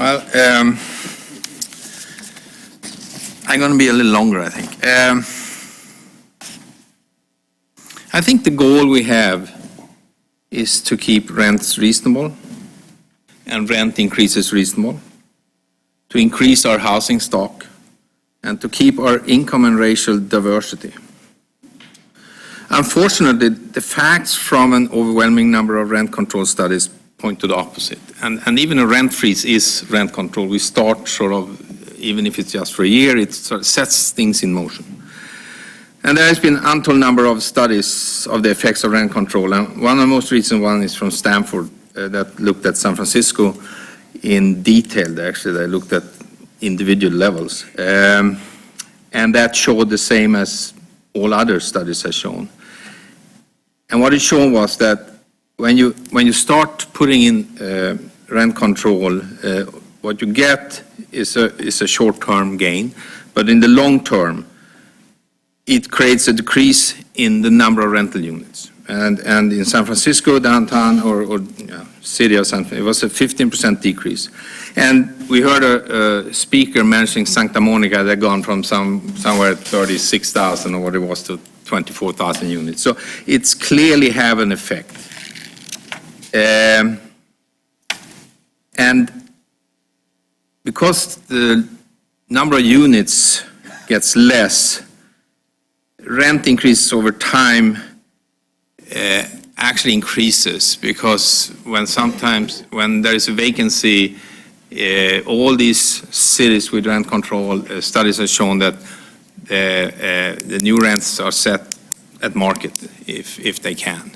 Well, I'm going to be a little longer, I think. I think the goal we have is to keep rents reasonable and rent increases reasonable, to increase our housing stock, and to keep our income and racial diversity. Unfortunately, the facts from an overwhelming number of rent control studies point to the opposite. And even a rent freeze is rent control. We start sort of, even if it's just for a year, it sort of sets things in motion. And there has been an untold number of studies of the effects of rent control. And one of the most recent one is from Stanford that looked at San Francisco in detail. Actually, they looked at individual levels. And that showed the same as all other studies have shown. And what it showed was that when you start putting in rent control, what you get is a short-term gain, but in the long term, it creates a decrease in the number of rental units. And in San Francisco downtown or city of San Francisco, it was a 15% decrease. And we heard a speaker mentioning Santa Monica that had gone from somewhere at 36,000 or what it was to 24,000 units. So it's clearly have an effect. And because the number of units gets less, rent increases over time actually increases, because when there is a vacancy, all these cities with rent control studies have shown that the new rents are set at market if they can.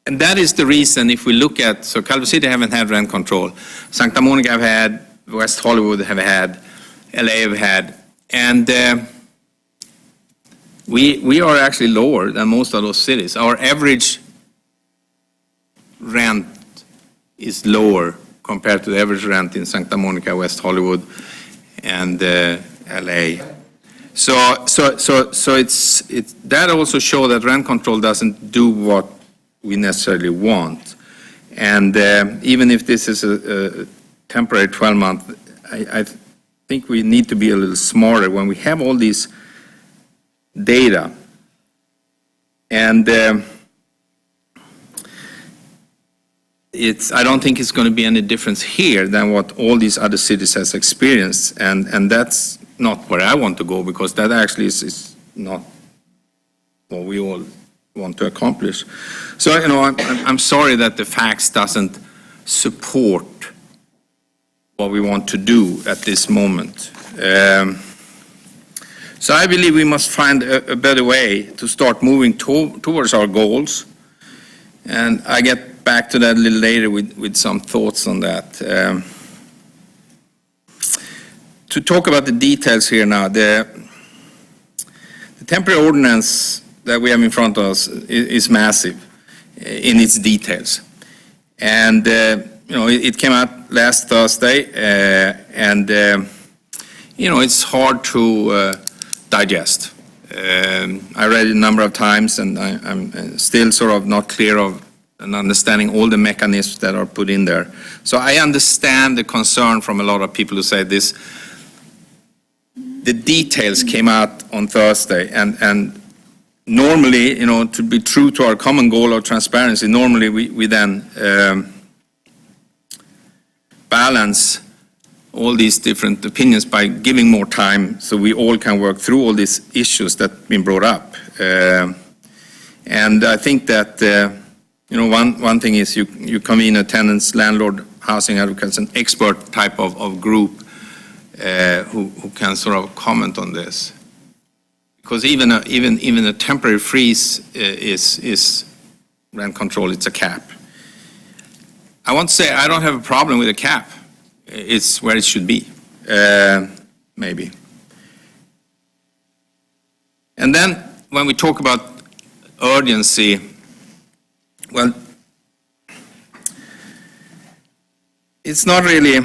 And that is the reason, if we look at, so Culver City haven't had rent control, Santa Monica have had, West Hollywood have had, LA have had, and we are actually lower than most of those cities. Our average rent is lower compared to the average rent in Santa Monica, West Hollywood, and LA. So it's that also shows that rent control doesn't do what we necessarily want. And even if this is a temporary 12-month, I think we need to be a little smarter when we have all these data. And I don't think it's going to be any difference here than what all these other cities has experienced. And that's not where I want to go, because that actually is not what we all want to accomplish. So, I'm sorry that the facts doesn't support what we want to do at this moment. So I believe we must find a better way to start moving towards our goals. And I get back to that a little later with some thoughts on that. To talk about the details here now, the temporary ordinance that we have in front of us is massive in its details. And, it came out last Thursday, and, it's hard to digest. I read it a number of times, and I'm still sort of not clear of and understanding all the mechanisms that are put in there. So I understand the concern from a lot of people who say this. The details came out on Thursday, and normally, to be true to our common goal of transparency, normally we then balance all these different opinions by giving more time so we all can work through all these issues that have been brought up. And I think that, one thing is you come in a tenants, landlord, housing advocates, an expert type of group who can sort of comment on this. Because even a temporary freeze is rent control, it's a cap. I want to say I don't have a problem with a cap. It's where it should be, maybe. And then when we talk about urgency, well, it's not really,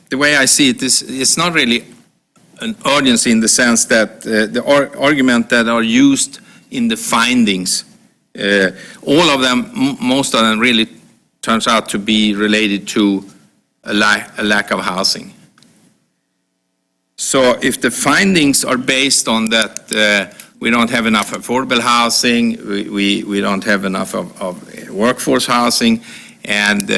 the way I see it is, it's not really an urgency in the sense that the argument that are used in the findings, all of them, most of them really turns out to be related to a lack of housing. So if the findings are based on that we don't have enough affordable housing, we don't have enough of workforce housing, and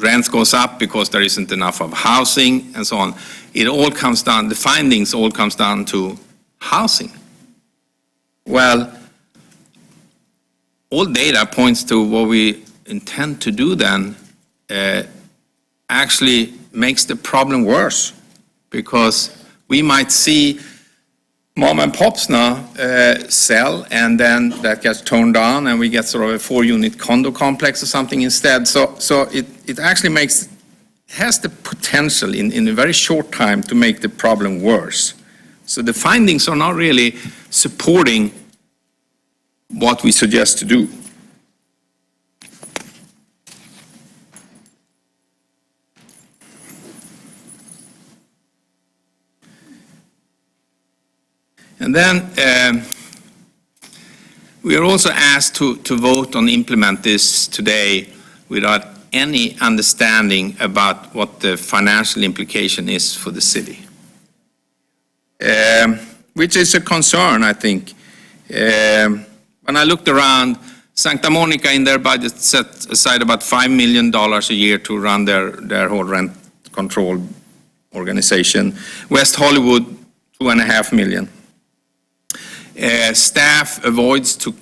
rent goes up because there isn't enough of housing and so on, it all comes down, the findings all comes down to housing. Well, all data points to what we intend to do then actually makes the problem worse, because we might see mom and pops now sell, and then that gets torn down and we get sort of a 4-unit condo complex or something instead. So it actually has the potential in a very short time to make the problem worse. So the findings are not really supporting what we suggest to do. And then we are also asked to vote on implement this today without any understanding about what the financial implication is for the city, which is a concern, I think. When I looked around, Santa Monica in their budget set aside about $5 million a year to run their whole rent control organization. West Hollywood, $2.5 million. Staff avoids to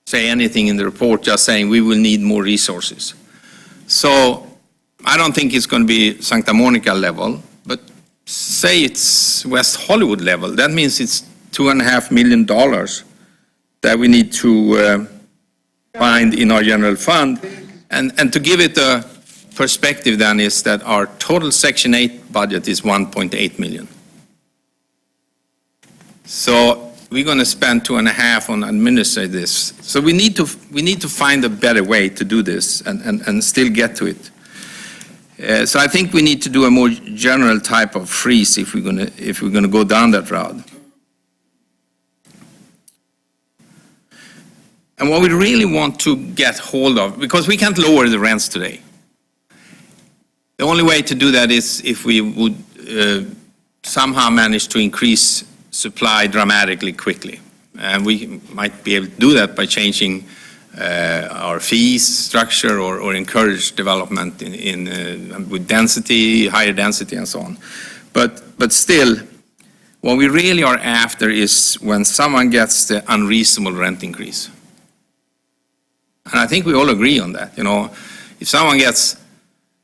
say anything in the report, just saying we will need more resources. So I don't think it's going to be Santa Monica level, but say it's West Hollywood level. That means it's $2.5 million that we need to find in our general fund. And to give it a perspective then is that our total Section 8 budget is $1.8 million. So we're going to spend 2.5 on administrate this. So we need to find a better way to do this and still get to it. So I think we need to do a more general type of freeze if we're going to go down that route. And what we really want to get hold of, because we can't lower the rents today. The only way to do that is if we would somehow manage to increase supply dramatically quickly. And we might be able to do that by changing our fees structure or encourage development with density, higher density and so on. But still, what we really are after is when someone gets the unreasonable rent increase. And I think we all agree on that. You know, if someone gets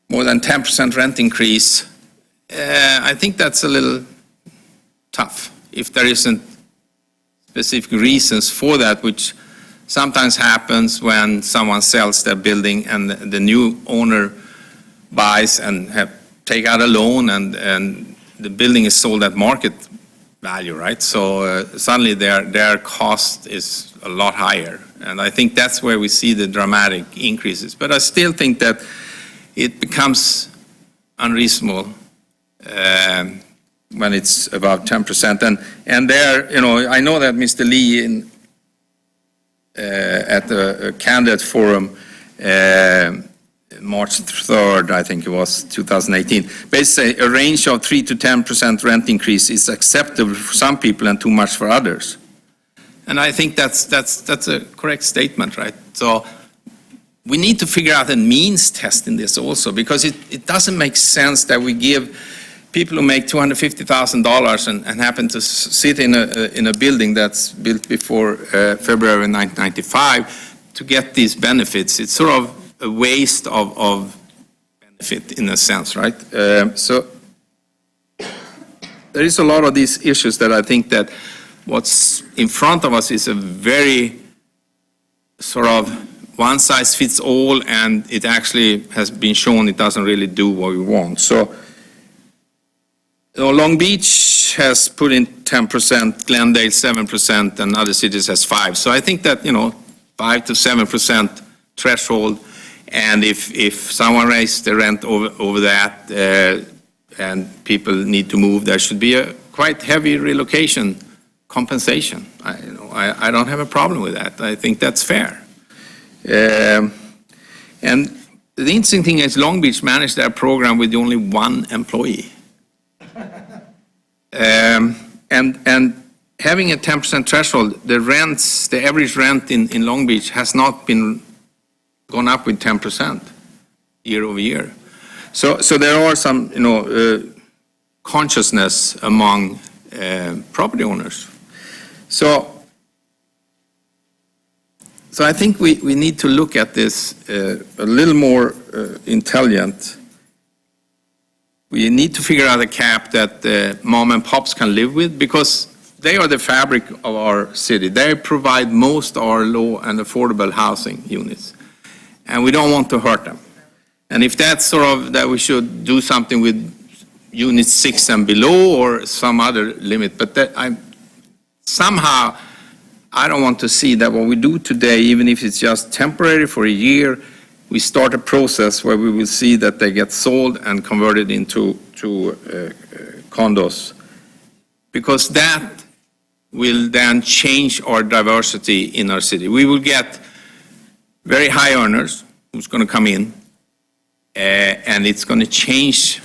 more than 10% rent increase, I think that's a little tough. If there isn't specific reasons for that, which sometimes happens when someone sells their building and the new owner buys and take out a loan and the building is sold at market value, right? So suddenly their cost is a lot higher. And I think that's where we see the dramatic increases. But I still think that it becomes unreasonable when it's about 10%. And there, you know, I know that Mr. Lee at the candidate forum March 3rd, I think it was 2018, basically a range of 3 to 10% rent increase is acceptable for some people and too much for others. And I think that's a correct statement, right? So we need to figure out a means test in this also, because it doesn't make sense that we give people who make $250,000 and happen to sit in a building that's built before February 1995 to get these benefits. It's sort of a waste of benefit in a sense, right? So there is a lot of these issues that I think that what's in front of us is a very sort of one size fits all, and it actually has been shown it doesn't really do what we want. So Long Beach has put in 10%, Glendale 7%, and other cities has 5%. So I think that, 5 to 7% threshold, and if someone raises the rent over that and people need to move, there should be a quite heavy relocation compensation. I don't have a problem with that. I think that's fair. And the the interesting thing is Long Beach managed their program with only one employee. And having a 10% threshold, the average rent in Long Beach has not gone up with 10% year over year. So there are some, consciousness among property owners. So I think we need to look at this a little more intelligent. We need to figure out a cap that mom and pops can live with, because they are the fabric of our city. They provide most of our low and affordable housing units, and we don't want to hurt them. And if that's sort of that we should do something with unit 6 and below or some other limit, but that somehow I don't want to see that what we do today, even if it's just temporary for a year, we start a process where we will see that they get sold and converted into condos, because that will then change our diversity in our city. We will get very high earners who's going to come in, and it's going to change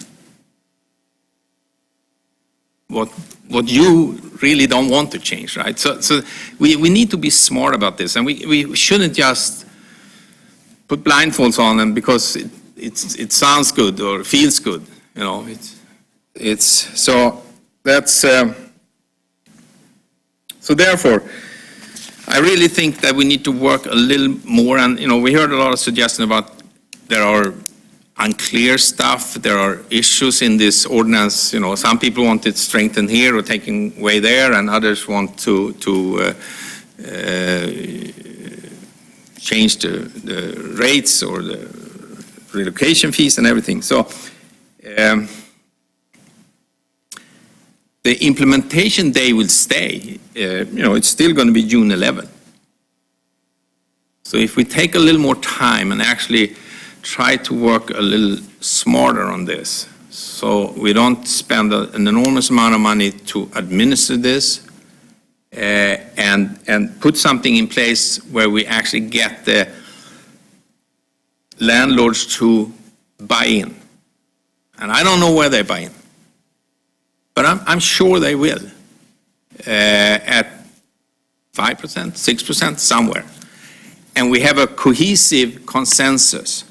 what you really don't want to change, right? So we need to be smart about this, and we shouldn't just put blindfolds on them because it sounds good or feels good, so that's so therefore I really think that we need to work a little more, and we heard a lot of suggestions about there are unclear stuff, there are issues in this ordinance. Some people want it strengthened here or taken away there, and others want to change the rates or the relocation fees and everything. So the implementation day will stay. It's still going to be June 11. So if we take a little more time and actually try to work a little smarter on this, so we don't spend an enormous amount of money to administer this, and put something in place where we actually get the landlords to buy in. And I don't know where they buy in, but I'm sure they will, at 5%, 6%, somewhere. And we have a cohesive consensus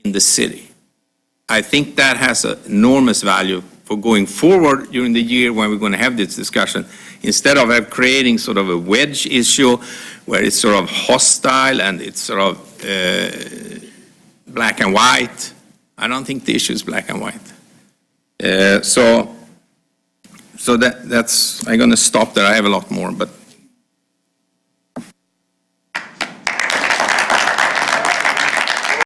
in the city. I think that has an enormous value for going forward during the year when we're going to have this discussion, instead of creating sort of a wedge issue where it's sort of hostile and it's sort of black and white. I don't think the issue is black and white. So that's, I'm going to stop there. I have a lot more, but